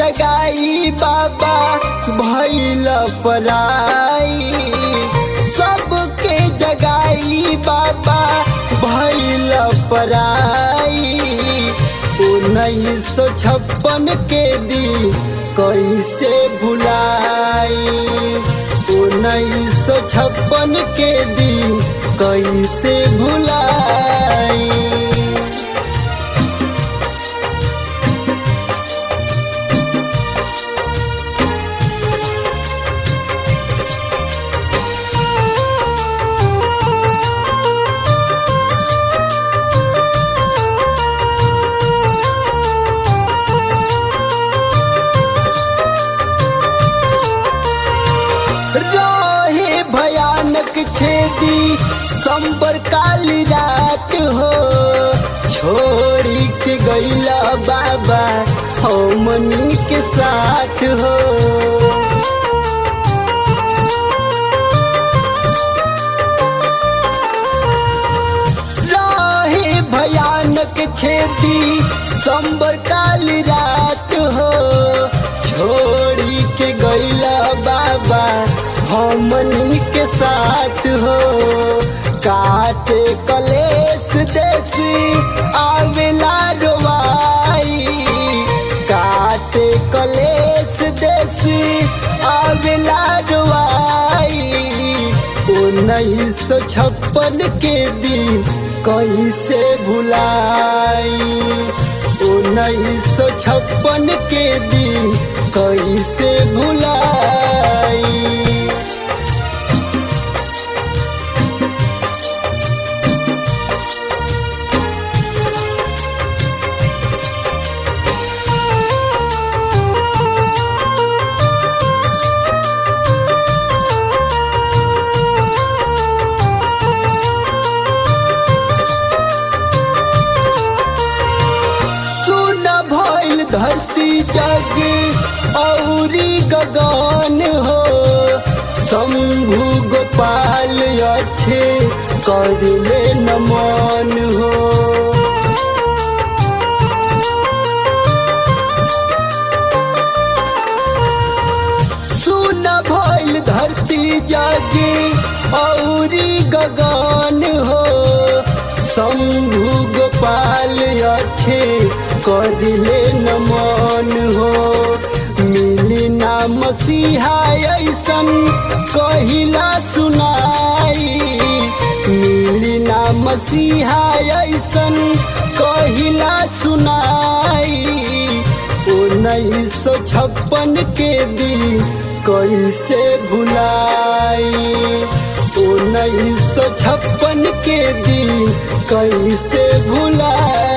जगाई बाबा भइल पराई, सबके जगाई बाबा भइल पराई। 1956 के दिन कैसे भुलाई, 1956 के दिन कैसे भुलाई। रहे भयानक छेदी संबर काली रात हो, छोड़ी के गईला बाबा हमनी के साथ हो। रहे भयानक छेदी संबर काली रात हो, छोड़ी के गईला बाबा हमनी के साथ हो। काटे कलेश देसी आवेला रोवाई, काटे कलेश देसी आवेला रोवाई। 1956 के दिन कैसे भुलाई, 1956 के दिन कैसे भुलाई। धरती जग औरी गगन हो, शंभु गोपाल अच्छे करले नमन हो। सुन भइल धरती जग औरी गगन हो, शंभु गोपाल अच्छे करले नमन हो। मिली ना मसीहा ऐसन कहिला सुनाई, मिली ना मसीहा ऐसन कहिला सुनाई। 1956 के दिन कैसे भुलाई, 1956 के दिन कैसे भुलाई।